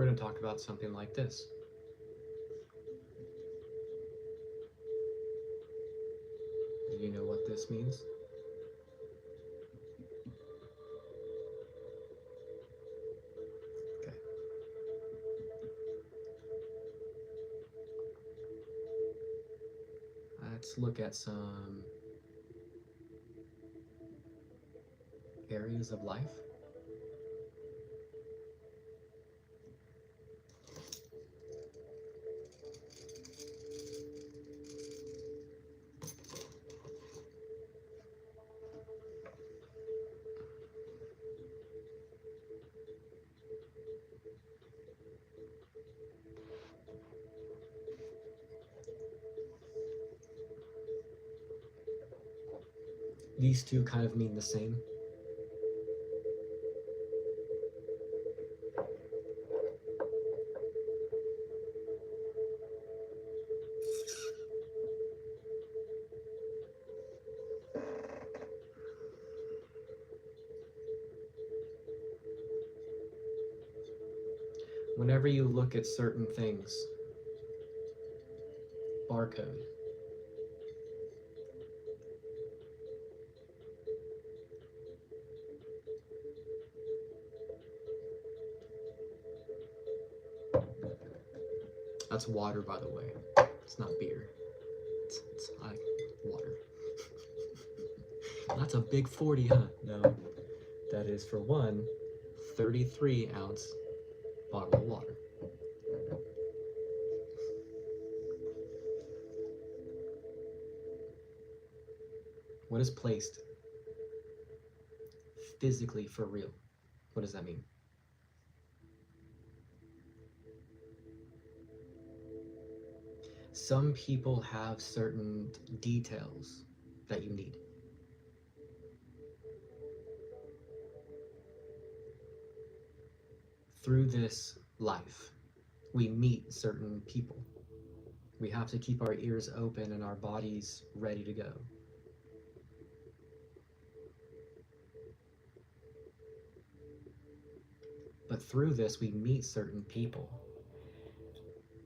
we're going to talk about something like this. Do you know what this means? Okay. Let's look at some areas of life. These two kind of mean the same. Whenever you look at certain things, barcode, that's water, by the way. It's not beer. It's like water. That's a big 40, huh? No, that is for one 33-ounce bottle of water. What is placed physically for real? What does that mean? Some people have certain details that you need. Through this life, we meet certain people. We have to keep our ears open and our bodies ready to go. But through this, we meet certain people.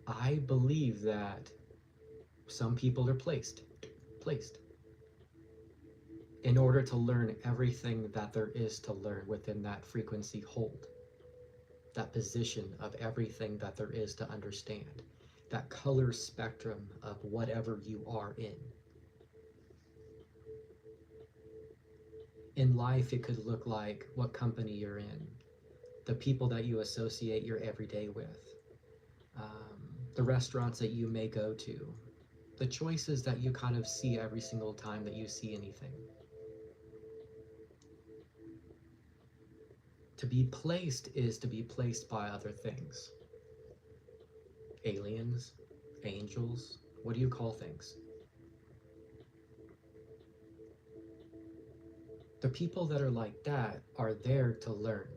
I believe that some people are placed in order to learn everything that there is to learn within that frequency hold, that position of everything that there is to understand, that color spectrum of whatever you are in. In life, it could look like what company you're in, the people that you associate your everyday with, the restaurants that you may go to, the choices that you kind of see every single time that you see anything. To be placed is to be placed by other things. Aliens, angels, what do you call things? The people that are like that are there to learn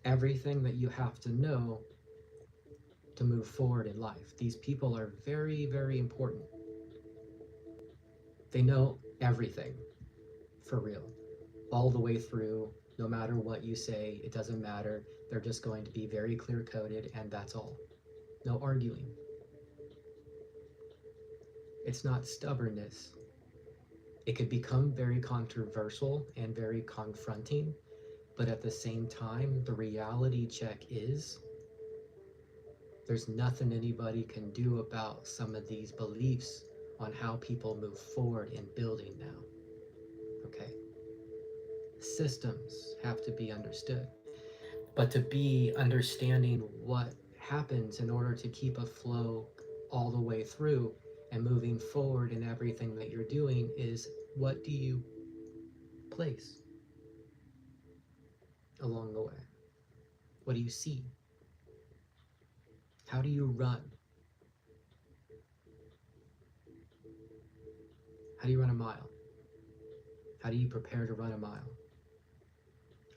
everything that you have to know to move forward in life. These people are very, very important. They know everything, for real, all the way through. No matter what you say, it doesn't matter. They're just going to be very clear-coded, and that's all. No arguing. It's not stubbornness. It could become very controversial and very confronting, but at the same time, the reality check is there's nothing anybody can do about some of these beliefs on how people move forward in building now. Okay? Systems have to be understood. But to be understanding what happens in order to keep a flow all the way through and moving forward in everything that you're doing is, what do you place along the way? What do you see? How do you run? How do you run a mile? How do you prepare to run a mile?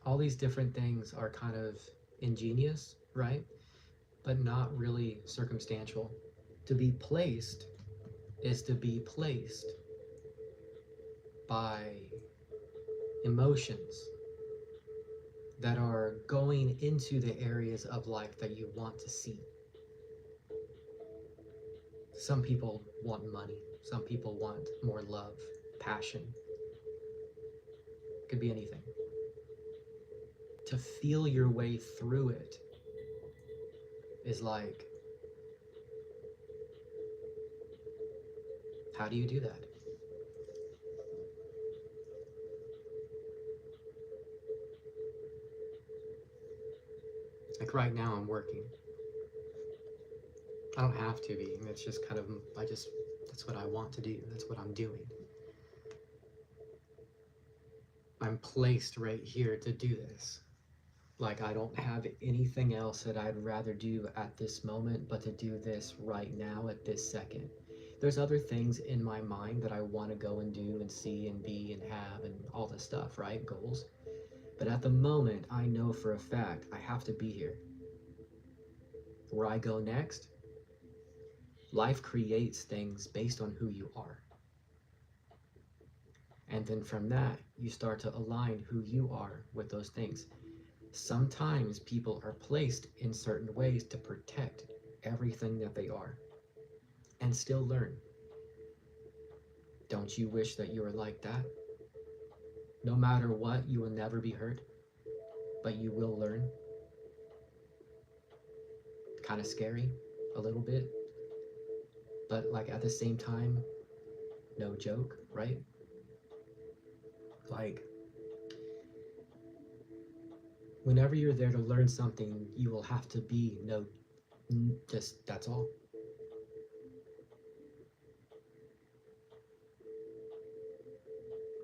All these different things are kind of ingenious, right? But not really circumstantial. To be placed is to be placed by emotions that are are going into the areas of life that you want to see. Some people want money. Some people want more love, passion. It could be anything. To feel your way through it is like, how do you do that? Like right now I'm working. I don't have to be. It's just kind of, that's what I want to do. That's what I'm doing. I'm placed right here to do this. Like I don't have anything else that I'd rather do at this moment but to do this right now at this second. There's other things in my mind that I want to go and do and see and be and have and all this stuff, right? Goals. But at the moment, I know for a fact I have to be here. Where I go next, life creates things based on who you are. And then from that, you start to align who you are with those things. Sometimes people are placed in certain ways to protect everything that they are and still learn. Don't you wish that you were like that? No matter what, you will never be hurt, but you will learn. Kind of scary, a little bit, but like at the same time, no joke, right? Like, whenever you're there to learn something, you will have to be just that's all.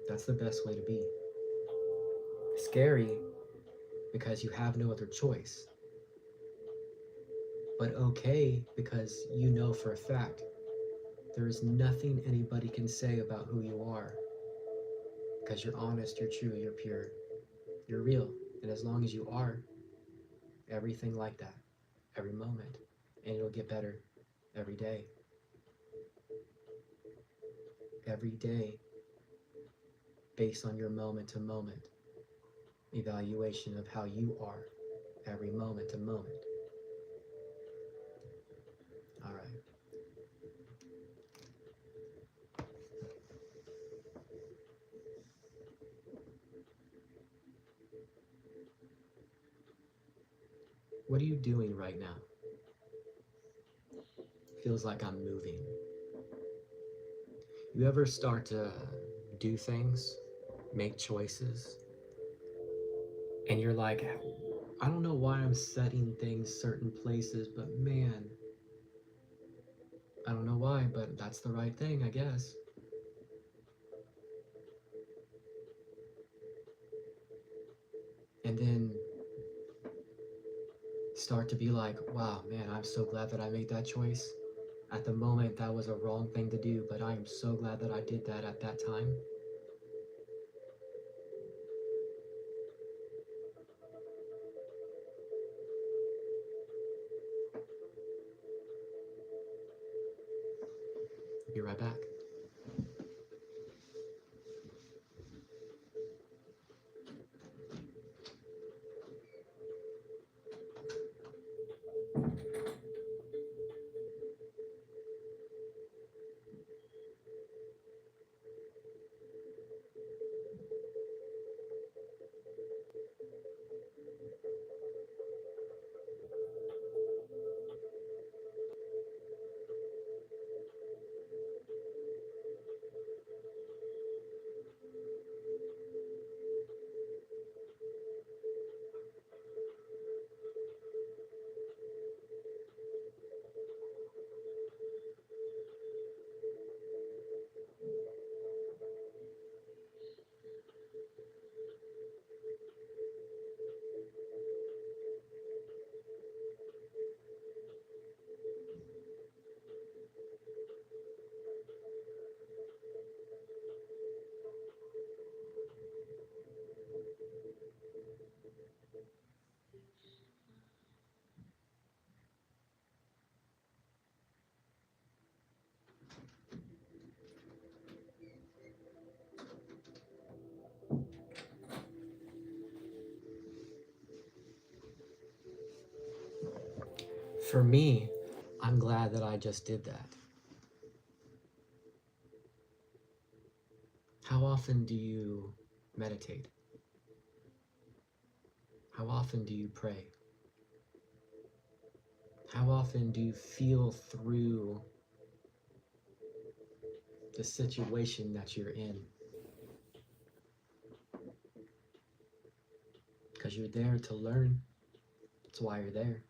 That's the best way to be. Scary because you have no other choice, but okay because you know for a fact there is nothing anybody can say about who you are because you're honest, you're true, you're pure, you're real. And as long as you are, everything like that, every moment, and it'll get better every day. Every day, based on your moment to moment evaluation of how you are every moment to moment. All right. What are you doing right now? Feels like I'm moving. You ever start to do things, make choices, and you're like, I don't know why I'm setting things certain places, but man, I don't know why, but that's the right thing, I guess. And then start to be like, wow, man, I'm so glad that I made that choice. At the moment, that was a wrong thing to do, but I am so glad that I did that at that time. Be right back. For me, I'm glad that I just did that. How often do you meditate? How often do you pray? How often do you feel through the situation that you're in? Because you're there to learn. That's why you're there.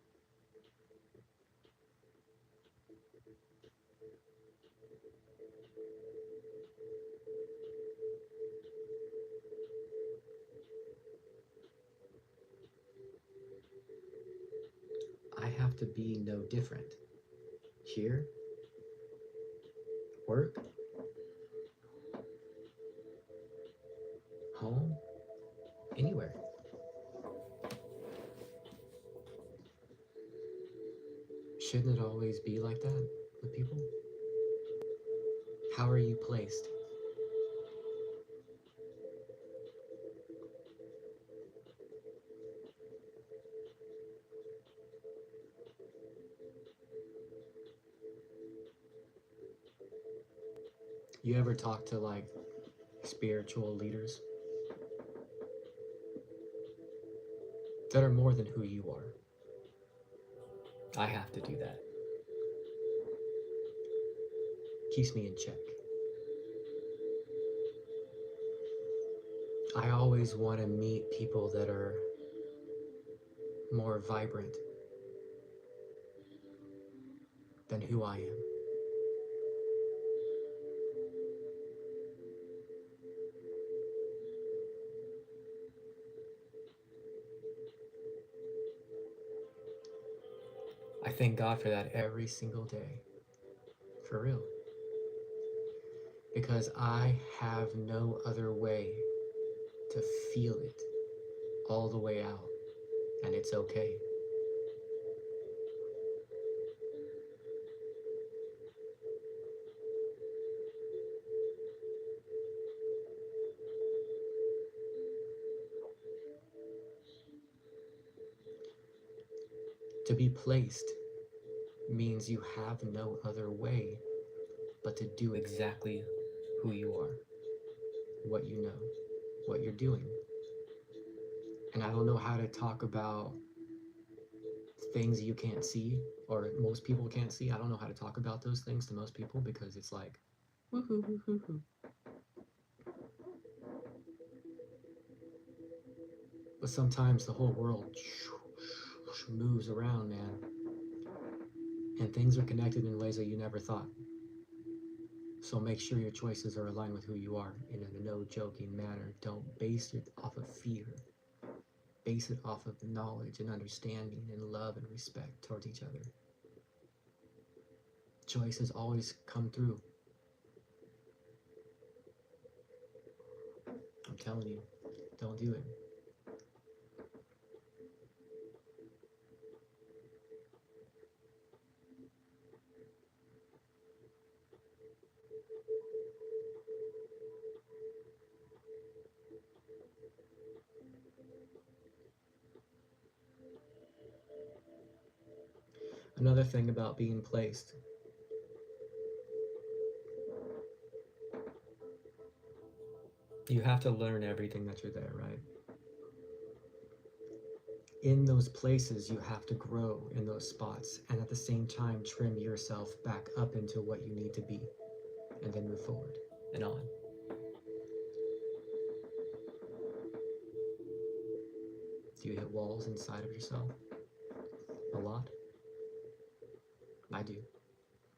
I have to be no different. Here, work, home, anywhere. Shouldn't it always be like that with people? How are you placed? You ever talk to like spiritual leaders that are more than who you are? I have to do that. Keeps me in check. I always want to meet people that are more vibrant than who I am. I thank God for that every single day. For real. Because I have no other way to feel it all the way out. And it's okay. To be placed means you have no other way but to do exactly who you are, what you know, what you're doing. And I don't know how to talk about things you can't see or most people can't see. I don't know how to talk about those things to most people because it's like, woohoo, woohoo, woohoo. But sometimes the whole world moves around, man. And things are connected in ways that you never thought. So make sure your choices are aligned with who you are in a no joking manner. Don't base it off of fear. Base it off of knowledge and understanding and love and respect towards each other. Choices always come through. I'm telling you, don't do it. Another thing about being placed, you have to learn everything that you're there, right? In those places, you have to grow in those spots and at the same time trim yourself back up into what you need to be and then move forward and on. Do you hit walls inside of yourself? A lot? I do,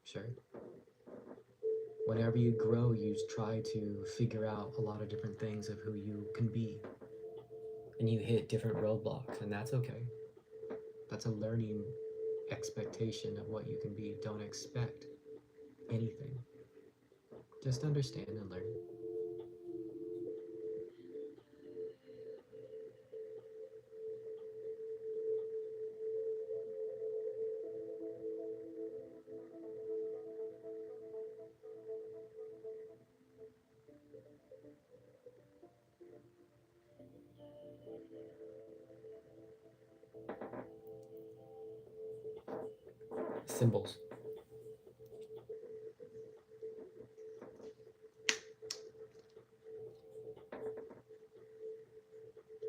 sure. Whenever you grow, you try to figure out a lot of different things of who you can be. And you hit different roadblocks, and that's okay. That's a learning expectation of what you can be. Don't expect anything. Just understand and learn. Symbols.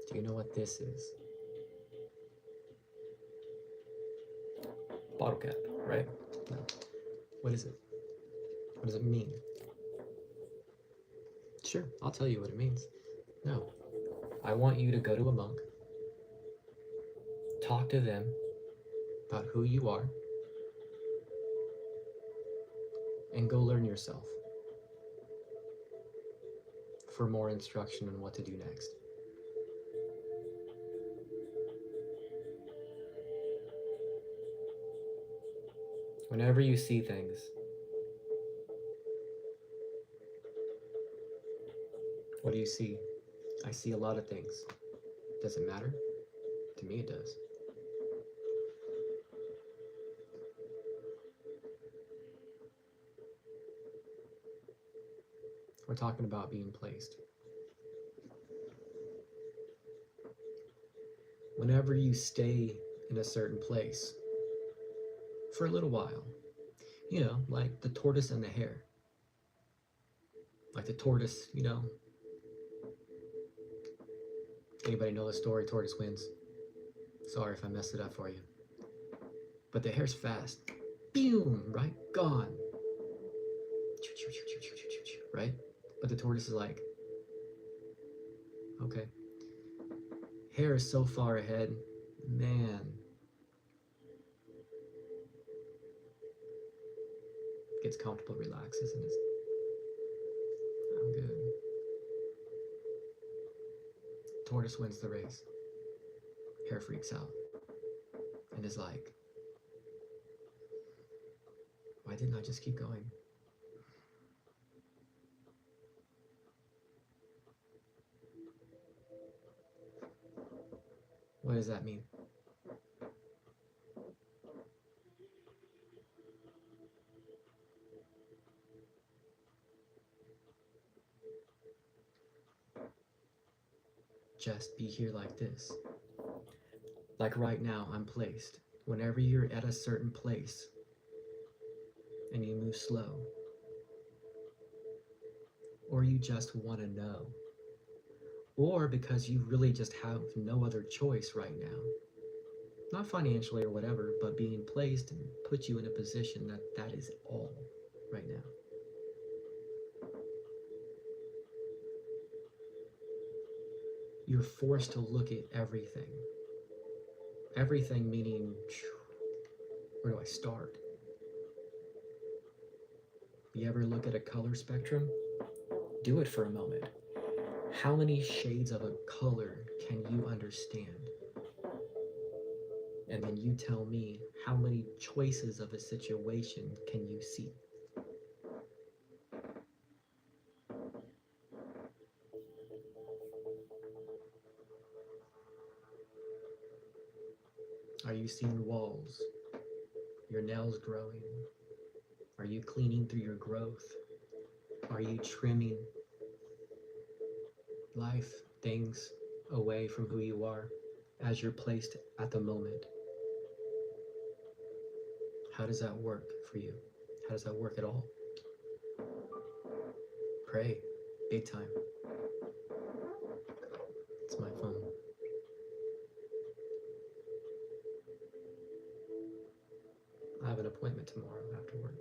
Do you know what this is? Bottle cap, right? No. What is it? What does it mean? Sure, I'll tell you what it means. No. I want you to go to a monk, talk to them about who you are, and go learn yourself for more instruction on what to do next. Whenever you see things, what do you see? I see a lot of things. Does it matter? To me, it does. We're talking about being placed. Whenever you stay in a certain place for a little while, you know, like the tortoise and the hare. Like the tortoise, you know. Anybody know the story? Tortoise wins. Sorry if I messed it up for you. But the hare's fast. Boom, right? Gone. Right? But the tortoise is like, okay. Hare is so far ahead. Man. Gets comfortable, relaxes, and is, I'm good. Tortoise wins the race. Hare freaks out and is like, why didn't I just keep going? What does that mean? Just be here like this. Like right now, I'm placed. Whenever you're at a certain place and you move slow, or you just want to know, or because you really just have no other choice right now, not financially or whatever, but being placed and put you in a position that is all right now. You're forced to look at everything. Everything meaning, where do I start? You ever look at a color spectrum? Do it for a moment. How many shades of a color can you understand? And then you tell me how many choices of a situation can you see? Are you seeing walls? Your nails growing? Are you cleaning through your growth? Are you trimming life, things away from who you are as you're placed at the moment? How does that work for you? How does that work at all? Pray, big time. It's my phone. I have an appointment tomorrow after work.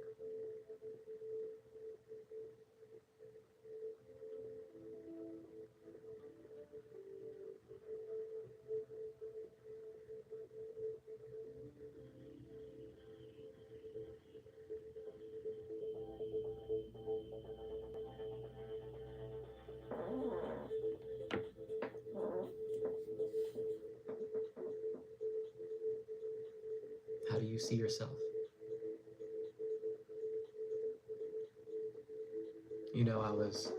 How do you see yourself? You know, I was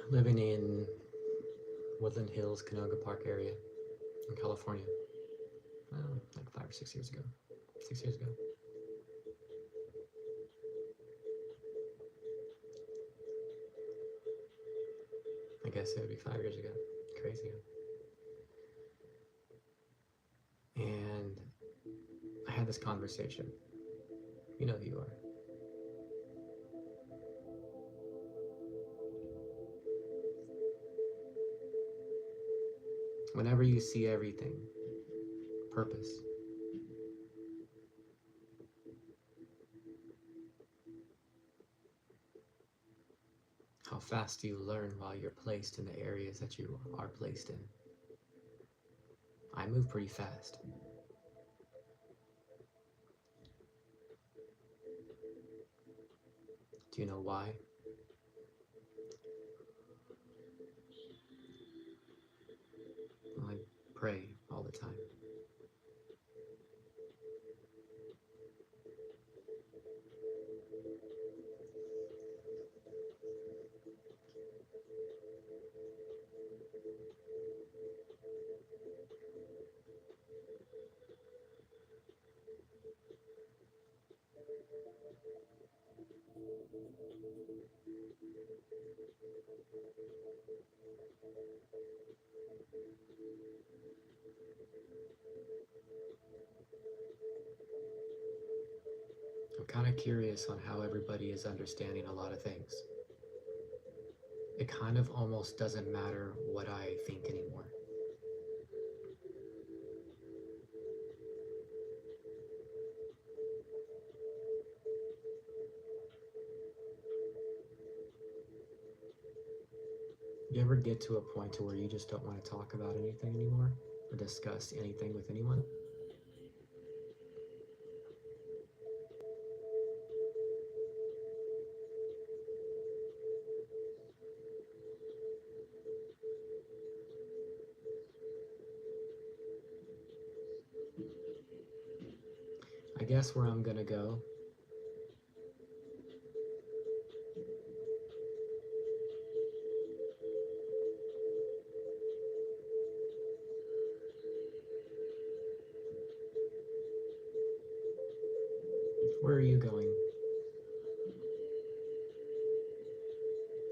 living in Woodland Hills, Canoga Park area in California, like 5 or 6 years ago. 6 years ago. I guess it would be 5 years ago. Crazy. And I had this this conversation. You know who you are. Whenever you see everything, purpose. How fast do you learn while you're placed in the areas that you are placed in? I move pretty fast. Do you know why? Well, I pray all the time. I'm kind of curious on how everybody is understanding a lot of things. It kind of almost doesn't matter what I think anymore. You ever get to a point to where you just don't want to talk about anything anymore or discuss anything with anyone? I guess where I'm gonna go where are you going?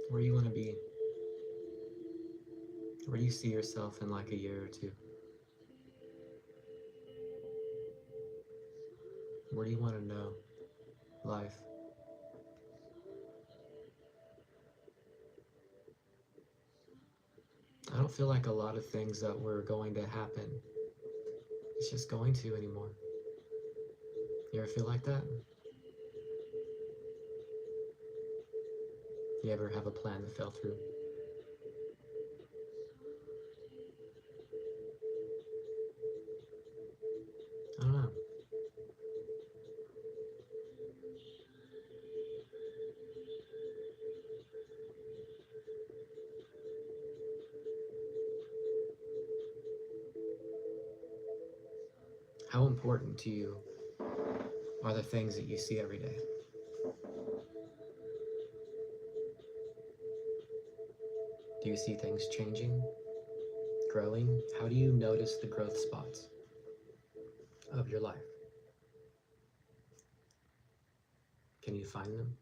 Where you want to be? Where do you see yourself in like a year or two? Where do you want to know life? I don't feel like a lot of things that were going to happen, it's just going to anymore. You ever feel like that? You ever have a plan that fell through? I don't know. How important to you are the things that you see every day? Do you see things changing, growing? How do you notice the growth spots of your life? Can you find them?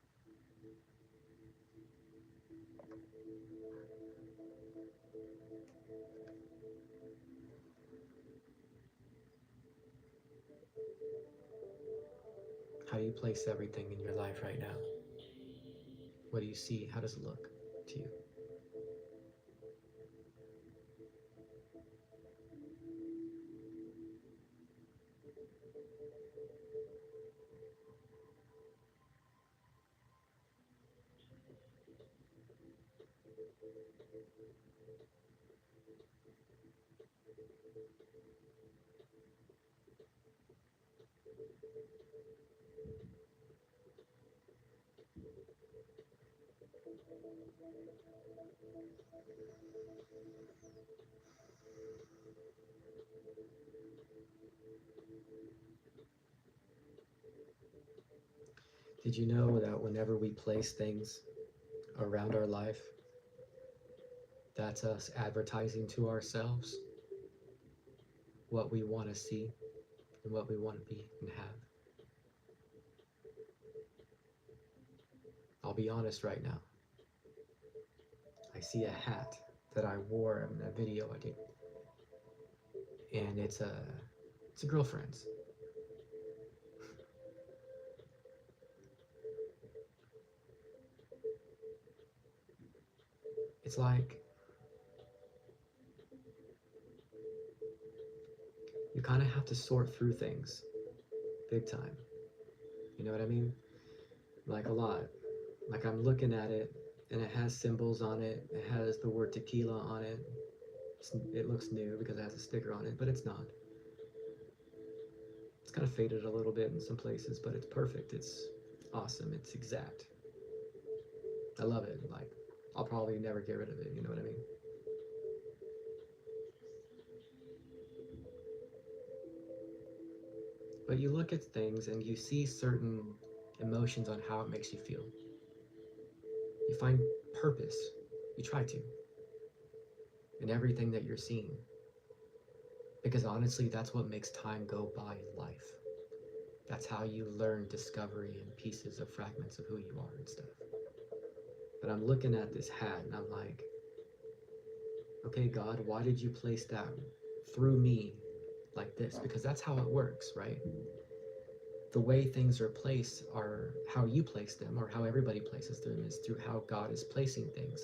How do you place everything in your life right now? What do you see? How does it look to you? Did you know that whenever we place things around our life, that's us advertising to ourselves what we want to see and what we want to be and have? I'll be honest right now. I see a hat that I wore in a video I did, and it's a girlfriend's. like you kind of have to sort through things big time. You know what I mean? Like a lot. Like I'm looking at it and it has symbols on it. It has the word tequila on it. It looks new because it has a sticker on it, but it's not. It's kind of faded a little bit in some places, but it's perfect. It's awesome. It's exact. I love it. Like, I'll probably never get rid of it. You know what I mean? But you look at things and you see certain emotions on how it makes you feel. You find purpose. You try to in everything that you're seeing. Because honestly, that's what makes time go by in life. That's how you learn discovery and pieces of fragments of who you are and stuff. But I'm looking at this hat and I'm like, okay, God, why did you place that through me like this? Because that's how it works, right? The way things are placed are how you place them, or how everybody places them, is through how God is placing things,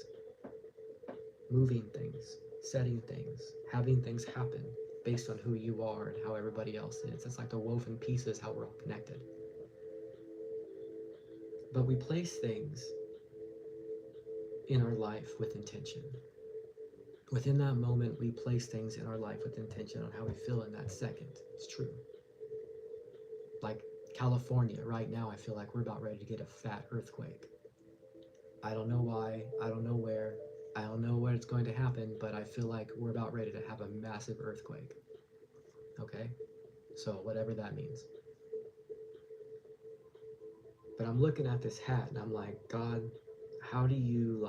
moving things, setting things, having things happen based on who you are and how everybody else is. It's like the woven pieces, how we're all connected. But we place things in our life with intention. Within that moment, we place things in our life with intention on how we feel in that second. It's true. Like California, right now, I feel like we're about ready to get a fat earthquake. I don't know why, I don't know where, I don't know when it's going to happen, but I feel like we're about ready to have a massive earthquake. Okay? So, whatever that means. But I'm looking at this hat and I'm like, God, how do you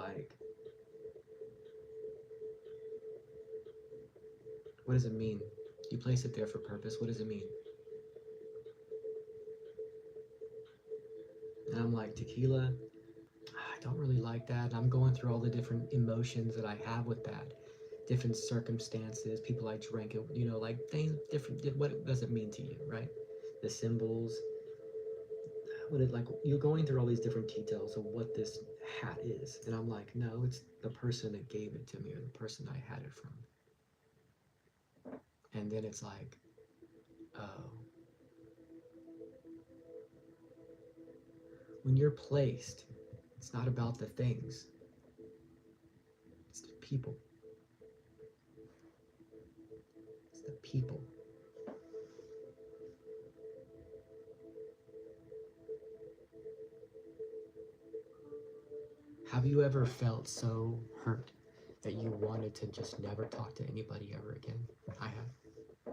what does it mean? You place it there for purpose. What does it mean? And I'm like, tequila, I don't really like that. And I'm going through all the different emotions that I have with that, different circumstances, people I drank it, like things different. What does it mean to you, right? The symbols, what it like. You're going through all these different details of what this hat is, and I'm like, no, it's the person that gave it to me or the person I had it from. And then it's like, oh, when you're placed, it's not about the things, it's the people. It's the people. Have you ever felt so hurt that you wanted to just never talk to anybody ever again? I have.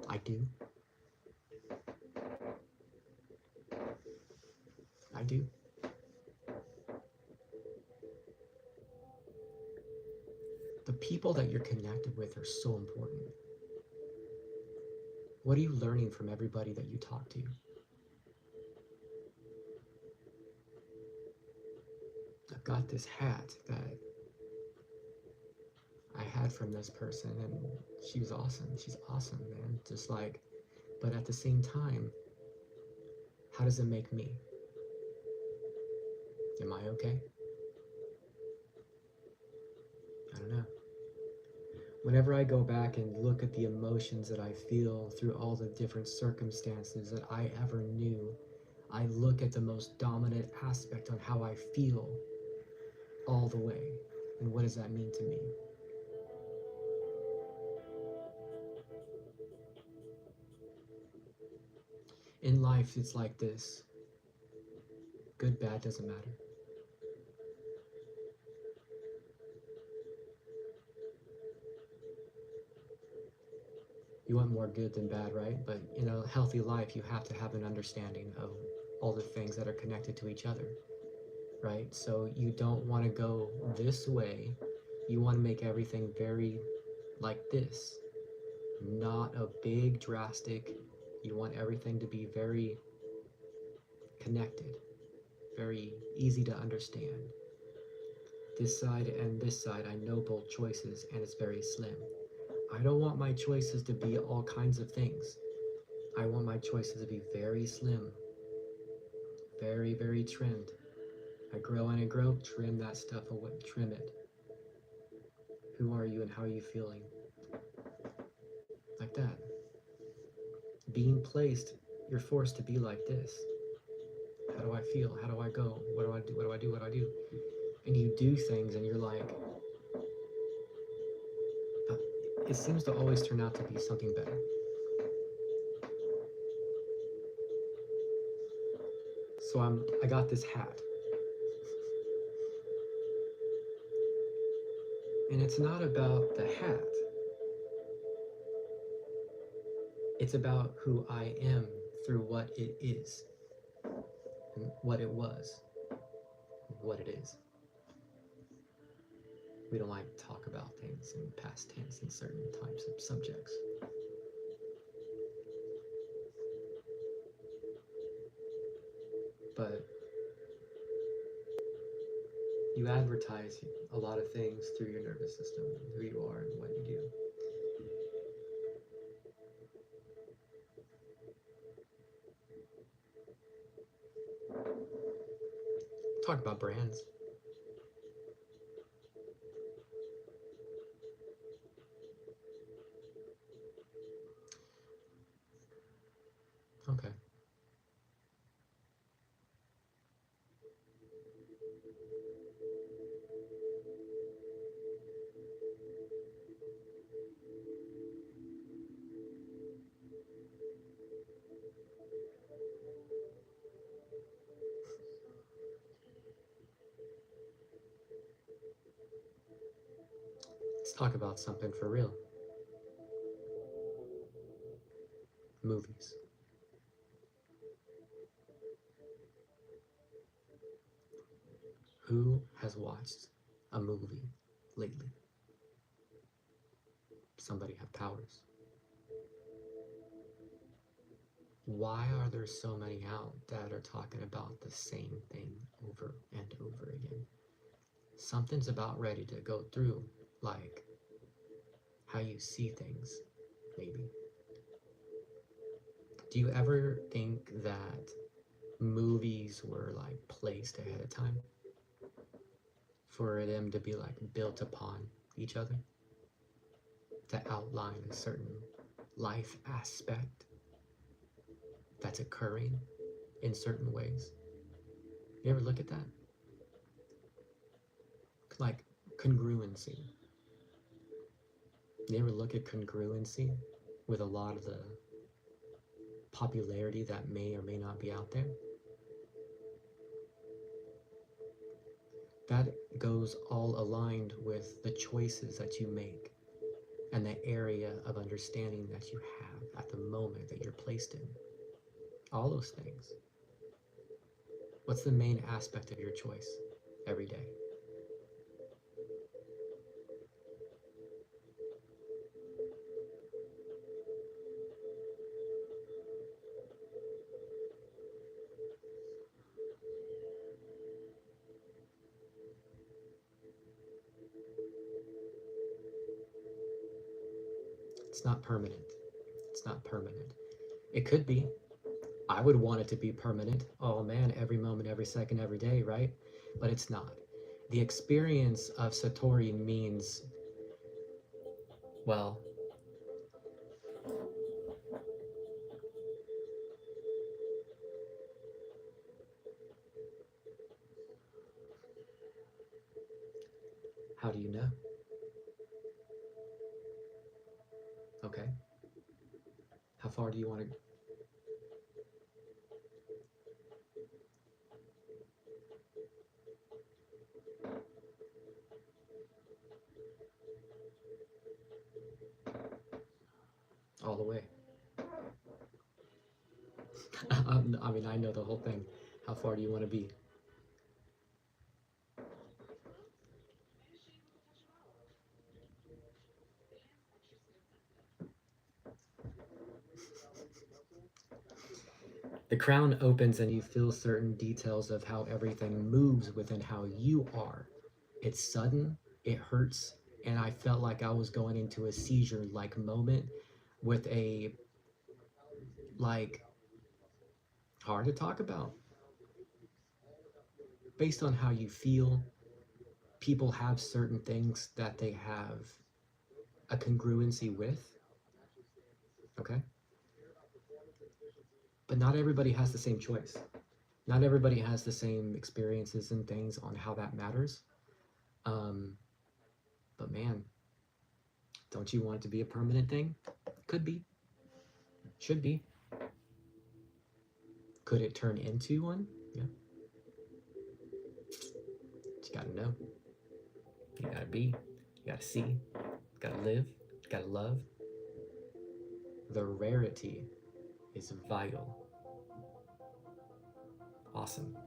I do. I do. The people that you're connected with are so important. What are you learning from everybody that you talk to? I've got this hat that I had from this person, and she was awesome. She's awesome, man. Just like, but at the same time, how does it make me? Am I okay? I don't know. Whenever I go back and look at the emotions that I feel through all the different circumstances that I ever knew, I look at the most dominant aspect on how I feel all the way. And what does that mean to me? In life, it's like this. Good, bad, doesn't matter. You want more good than bad, right? But in a healthy life, you have to have an understanding of all the things that are connected to each other, right? So you don't want to go this way. You want to make everything very like this, not a big drastic. You want everything to be very connected, very easy to understand. This side and this side, I know both choices, and it's very slim. I don't want my choices to be all kinds of things. I want my choices to be very slim, very, very trimmed. I grow and I grow, trim that stuff away, trim it. Who are you and how are you feeling? Like that. Being placed, you're forced to be like this. How do I feel? How do I go? What do I do? What do I do? What do I do? And you do things and you're like, it seems to always turn out to be something better. So I got this hat. And it's not about the hat. It's about who I am through what it is, and what it was, and what it is. We don't like to talk about things in past tense in certain types of subjects. But you advertise a lot of things through your nervous system, who you are and what you do. Talk about brands. Okay. Let's talk about something for real. Movies. Who has watched a movie lately? Somebody have powers. Why are there so many out that are talking about the same thing over and over again? Something's about ready to go through, like how you see things, maybe. Do you ever think that movies were like placed ahead of time for them to be like built upon each other, to outline a certain life aspect that's occurring in certain ways? You ever look at that? Like congruency. You ever look at congruency with a lot of the popularity that may or may not be out there? That goes all aligned with the choices that you make and the area of understanding that you have at the moment that you're placed in. All those things. What's the main aspect of your choice every day? It's not permanent. It's not permanent. It could be. I would want it to be permanent. Oh man, every moment, every second, every day, right? But it's not. The experience of Satori means, well, how do you know? Okay. How far do you want to all the way? I mean, I know the whole thing. How far do you want to be? The crown opens and you feel certain details of how everything moves within how you are. It's sudden, it hurts, and I felt like I was going into a seizure like moment with a, like, hard to talk about based on how you feel, people have certain things that they have a congruency with, okay? But not everybody has the same choice. Not everybody has the same experiences and things on how that matters. But man, don't you want it to be a permanent thing? Could be. Should be. Could it turn into one? Yeah. You gotta know. You gotta be. You gotta see. You gotta live. You gotta love. The rarity is vital. Awesome.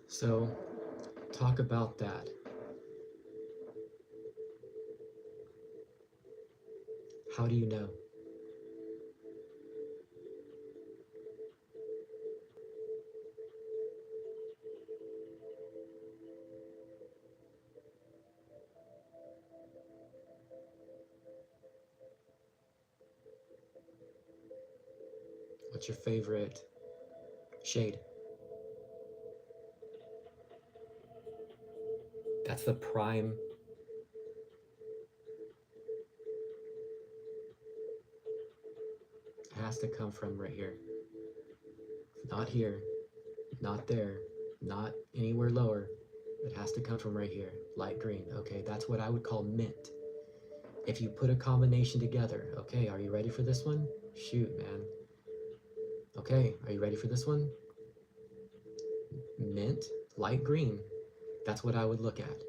So, talk about that. How do you know? What's your favorite shade? That's the prime. It has to come from right here. Not here, not there, not anywhere lower. It has to come from right here. Light green. Okay, that's what I would call mint. If you put a combination together, okay, are you ready for this one? Shoot, man. Okay, are you ready for this one? Mint, light green. That's what I would look at.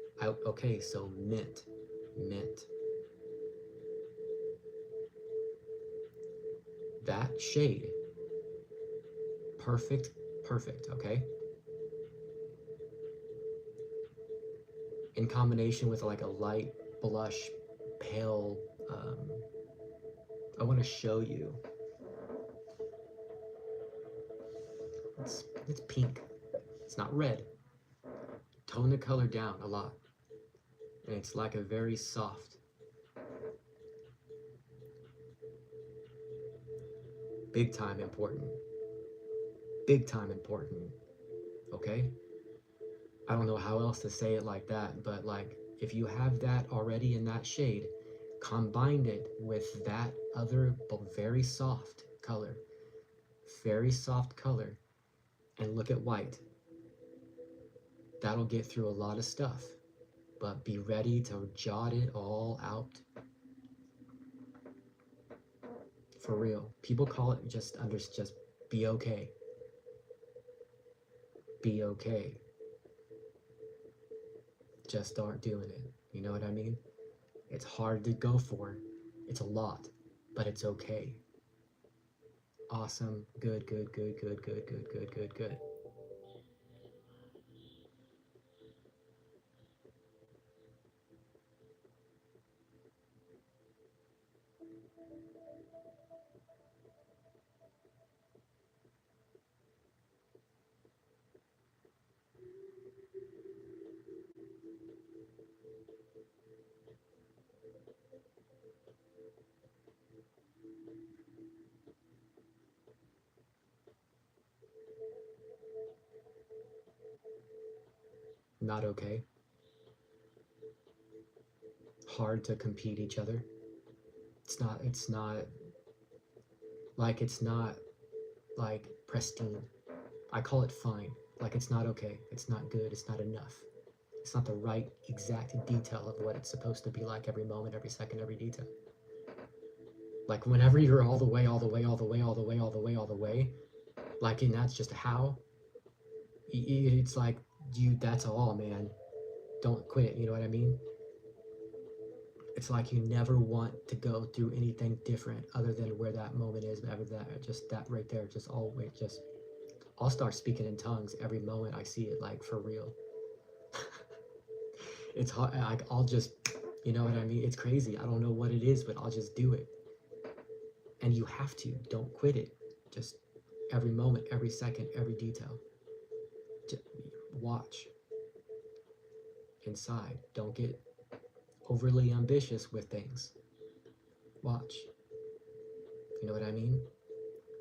Okay, so mint, mint. That shade, perfect, perfect, okay? In combination with like a light blush, pale, I want to show you. It's pink. It's not red. Tone the color down a lot. And it's like a very soft. Big time important. Big time important. Okay? I don't know how else to say it like that, but like if you have that already in that shade, combine it with that other very soft color, and look at white. That'll get through a lot of stuff, but be ready to jot it all out. For real. People call it just be okay. Be okay. Just start doing it. You know what I mean? It's hard to go for. It's a lot, but it's okay. Awesome. Good, good, good, good, good, good, good, good, good. not okay, hard to compete each other. It's not it's not like pristine. I call it fine. Like it's not okay. It's not good. It's not enough. It's not the right exact detail of what it's supposed to be like every moment, every second, every detail. Like whenever you're all the way, all the way, all the way, all the way, all the way, all the way, like, and that's just how, it's like, that's all, man. Don't quit, you know what I mean? It's like you never want to go through anything different other than where that moment is, ever that, just that right there, just always, just, I'll start speaking in tongues every moment I see it, like for real. It's hard, like I'll just, you know what I mean? It's crazy. I don't know what it is, but I'll just do it. And you have to, don't quit it. Just every moment, every second, every detail. Just watch inside. Don't get overly ambitious with things. Watch. You know what I mean?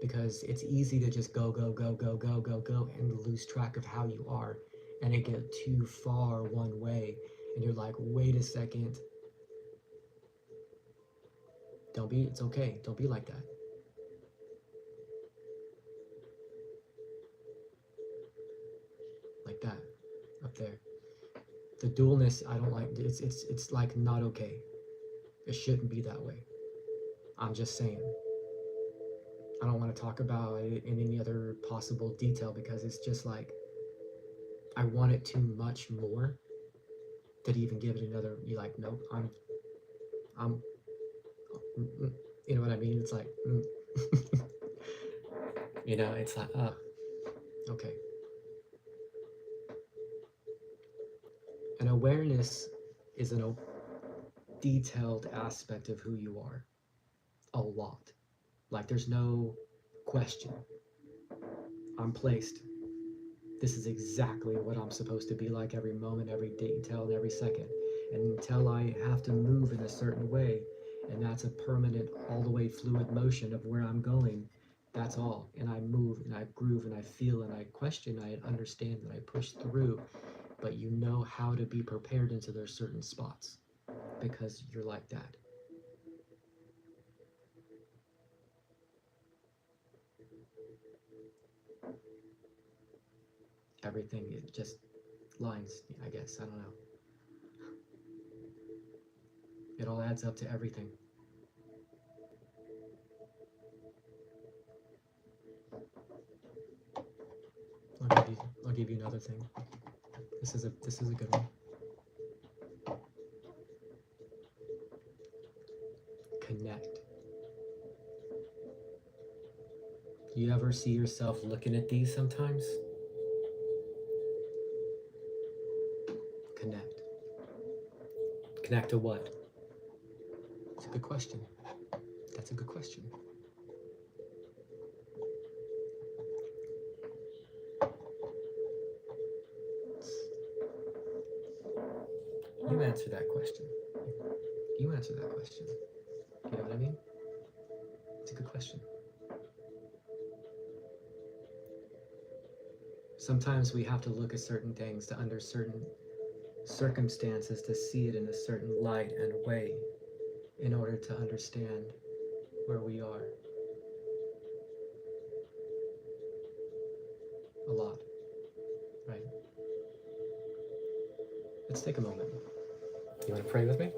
Because it's easy to just go, go, go, go, go, go, go, and lose track of how you are, and it get too far one way, and you're like, wait a second. Don't be, it's okay. Don't be like that. Like that, up there. The dualness, I don't like. It's like not okay. It shouldn't be that way. I'm just saying. I don't want to talk about it in any other possible detail because it's just like I want it too much more to even give it another. You like, nope. I'm. You know what I mean? It's like, you know, it's like, okay. An awareness is a detailed aspect of who you are. A lot. Like there's no question. I'm placed. This is exactly what I'm supposed to be like every moment, every detail, and every second. And until I have to move in a certain way, and that's a permanent, all the way fluid motion of where I'm going, that's all. And I move and I groove and I feel and I question, I understand and I push through. But you know how to be prepared into their certain spots because you're like that. Everything, it just lines, I guess. I don't know. It all adds up to everything. I'll give you another thing. This is a good one. Connect. Do you ever see yourself looking at these sometimes? Connect. Connect to what? It's a good question. That's a good question. You answer that question. You answer that question. You know what I mean? It's a good question. Sometimes we have to look at certain things to under certain circumstances to see it in a certain light and way in order to understand where we are. A lot, right? Let's take a moment. You want to pray with me?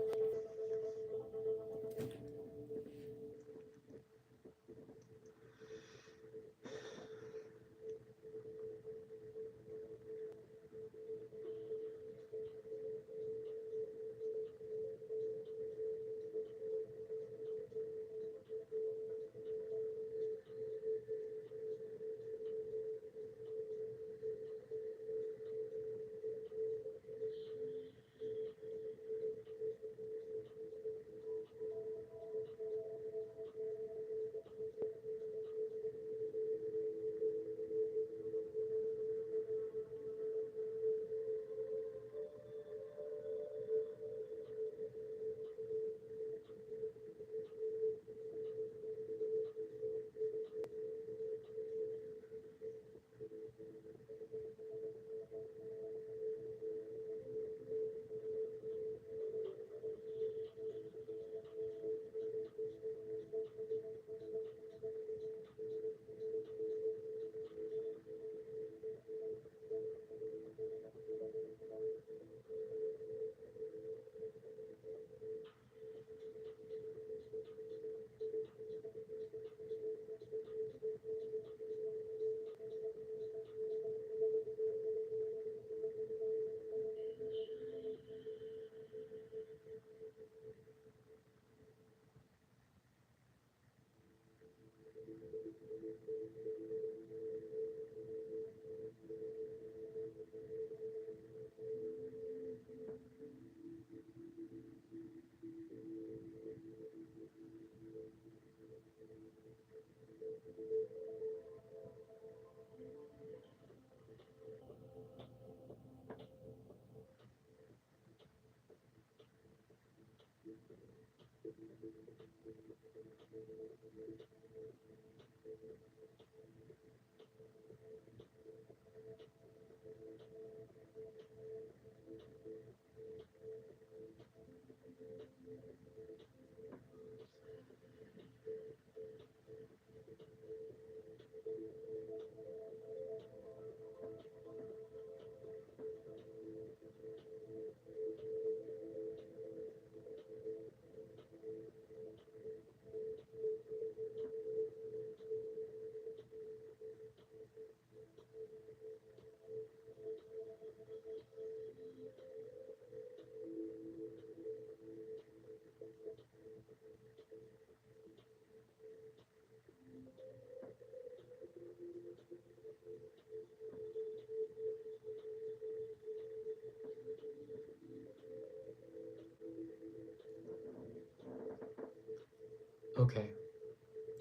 Okay,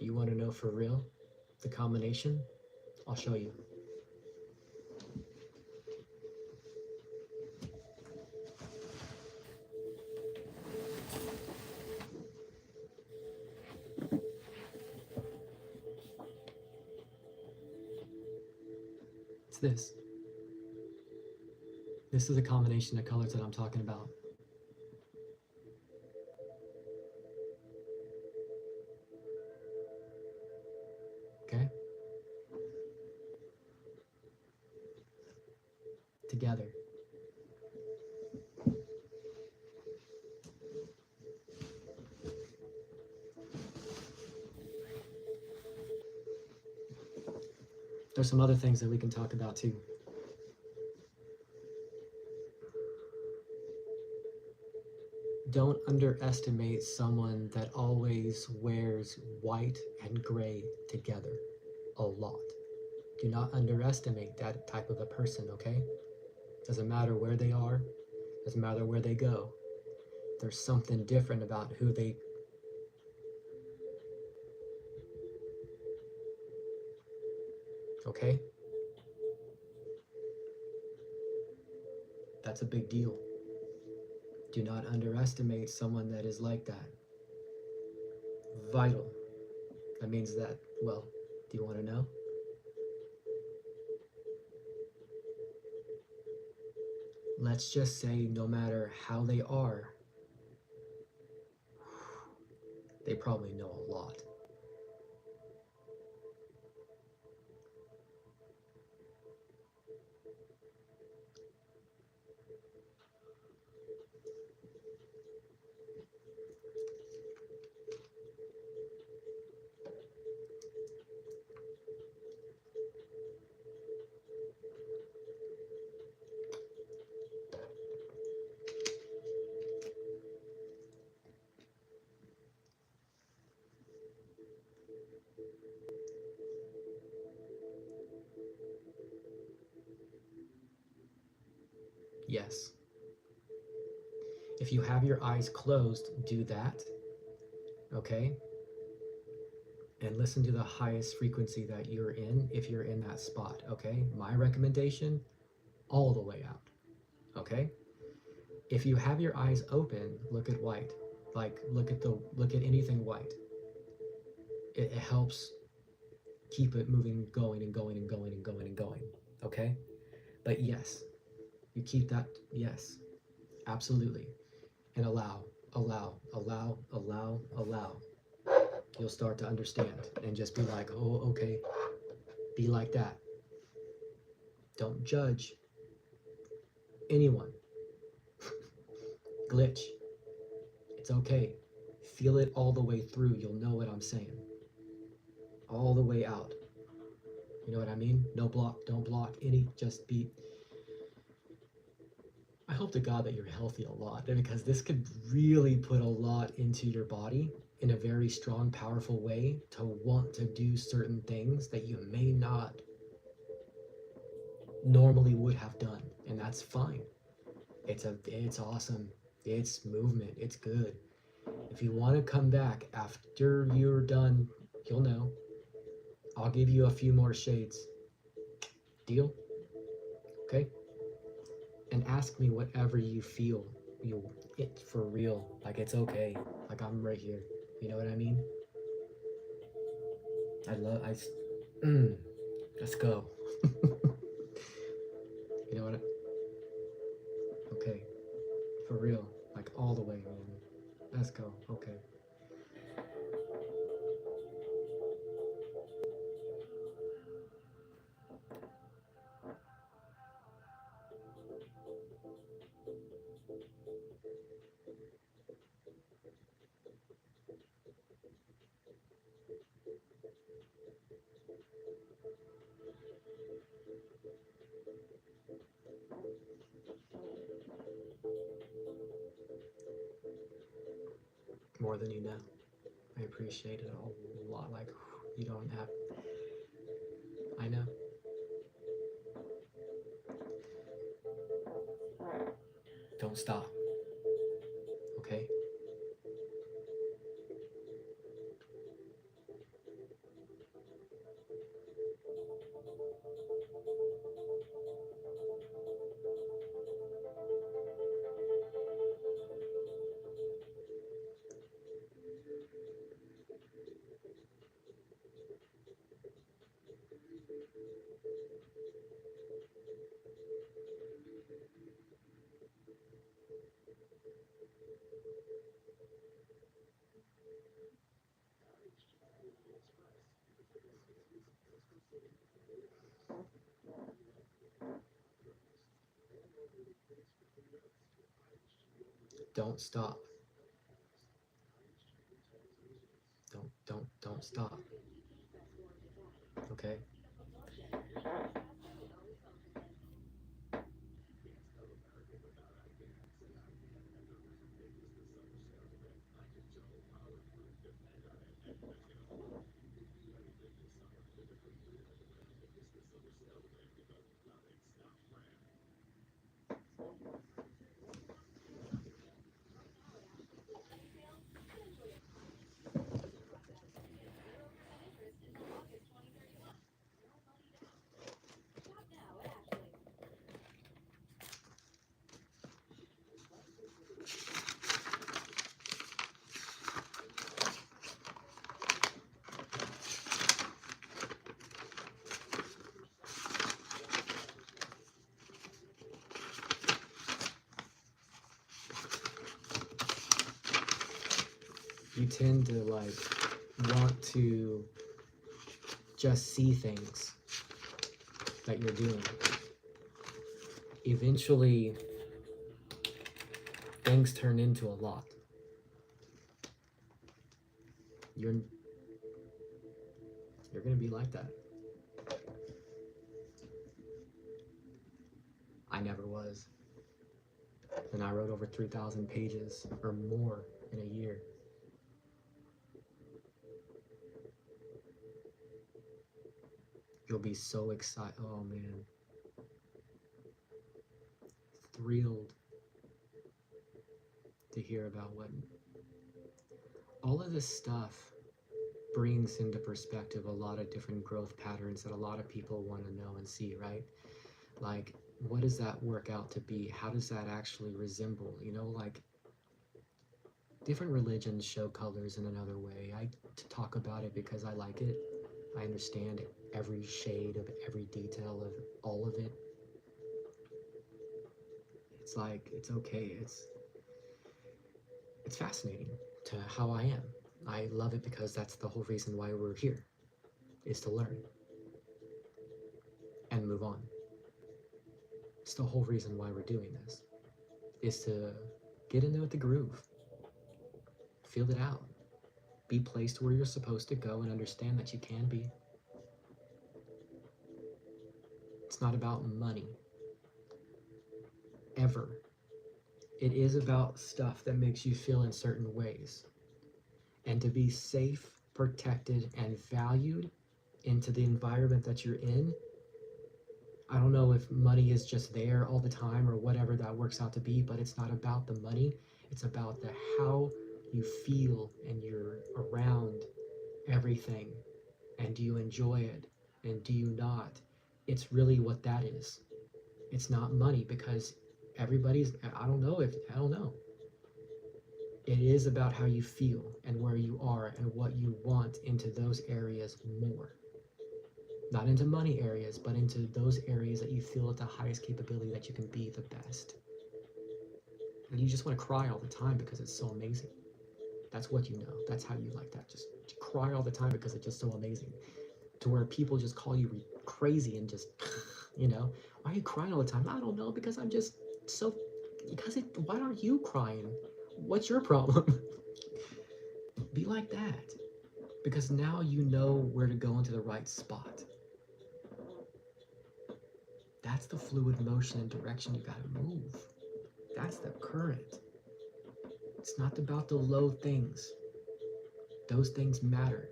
you want to know for real the combination? I'll show you. It's this. This is a combination of colors that I'm talking about. Okay? Together. There's some other things that we can talk about too. Don't underestimate someone that always wears white and gray together a lot. Do not underestimate that type of a person, okay? Doesn't matter where they are, doesn't matter where they go. There's something different about who they. Okay? That's a big deal. Do not underestimate someone that is like that. Vital. That means that, well, do you want to know? Let's just say no matter how they are, they probably know a lot. Yes. If you have your eyes closed, do that. Okay? And listen to the highest frequency that you're in if you're in that spot. Okay? My recommendation, all the way out. Okay? If you have your eyes open, look at white. Like look at anything white. It helps keep it moving, going and going and going and going and going. Okay? But yes, you keep that, yes, absolutely. And allow, allow, allow, allow, allow. You'll start to understand and just be like, oh, okay, be like that. Don't judge anyone. Glitch. It's okay. Feel it all the way through. You'll know what I'm saying. All the way out. You know what I mean? No block, don't block any, just be. I hope to God that you're healthy a lot because this could really put a lot into your body in a very strong, powerful way to want to do certain things that you may not normally would have done, and that's fine. It's awesome. It's movement. It's good. If you want to come back after you're done, you'll know. I'll give you a few more shades. Deal? Okay? And ask me whatever you feel. It for real. Like it's okay. Like I'm right here. You know what I mean? I love I let's go. You know what? Okay. For real. Like all the way, man. Let's go. Okay. More than you know. I appreciate it a lot. Like you don't have. I know. Don't stop. Okay. Don't stop. Don't stop. Okay. You tend to like want to just see things that you're doing. Eventually, things turn into a lot. You're you're gonna be like that. I never was. And I wrote over 3,000 pages or more in a year. You'll be so excited. Oh man. Thrilled to hear about what all of this stuff brings into perspective a lot of different growth patterns that a lot of people want to know and see, right? Like, what does that work out to be? How does that actually resemble? You know, like different religions show colors in another way. I talk about it because I like it. I understand every shade of every detail of all of it. It's like it's okay. It's fascinating to how I am. I love it because that's the whole reason why we're here, is to learn and move on. It's the whole reason why we're doing this, is to get into the groove, feel it out, be placed where you're supposed to go and understand that you can be. It's not about money, ever. It is about stuff that makes you feel in certain ways. and to be safe, protected, and valued into the environment that you're in. I don't know if money is just there all the time or whatever that works out to be, but it's not about the money. It's about the how you feel and you're around everything, and do you enjoy it and do you not. It's really what that is. It's not money, because everybody's, I don't know. It is about how you feel and where you are and what you want into those areas more. Not into money areas, but into those areas that you feel at the highest capability that you can be the best. And you just want to cry all the time because it's so amazing. That's what you know. That's how you like that. Just cry all the time because it's just so amazing. To where people just call you crazy and just, why are you crying all the time? I don't know, because I'm just so, why aren't you crying? What's your problem? Be like that. Because now you know where to go into the right spot. That's the fluid motion and direction you gotta move. That's the current. It's not about the low things. Those things matter.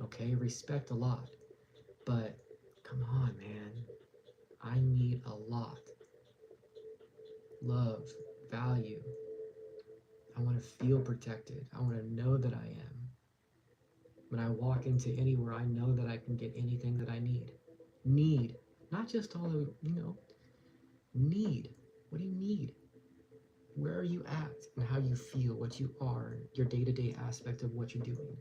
Okay, respect a lot. But come on, man. I need a lot. Love, value. I want to feel protected. I want to know that I am. When I walk into anywhere, I know that I can get anything that I need. Need. Not just all the, need. What do you need? Where are you at and how you feel, what you are, your day to day aspect of what you're doing?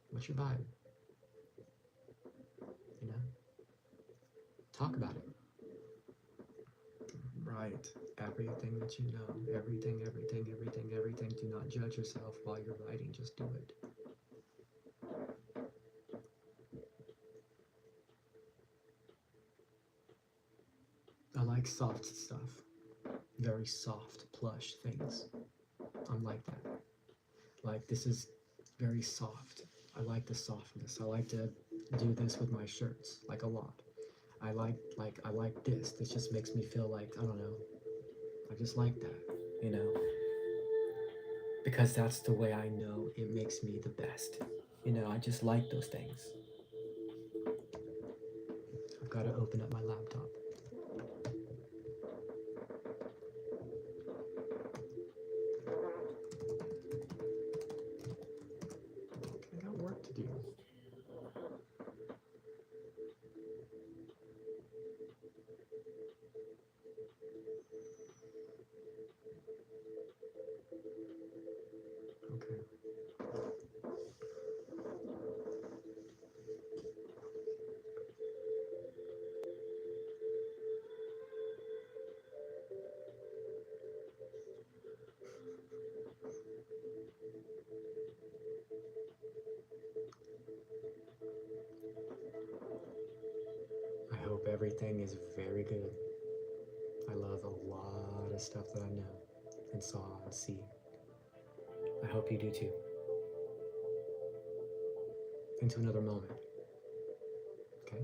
What's your vibe? You know? Talk about it. Write everything that you know. Everything, everything, everything, everything. Do not judge yourself while you're writing. Just do it. I like soft stuff. Very soft, plush things. I'm like that. Like, this is very soft. I like the softness. I like to do this with my shirts, like a lot. I like this. This just makes me feel like, I don't know. I just like that, you know? Because that's the way I know it makes me the best. I just like those things. I've got to open up my laptop. I got work to do. Okay. I hope everything is very good. I love a lot of stuff that I know and saw and see. I hope you do too. Into another moment. Okay?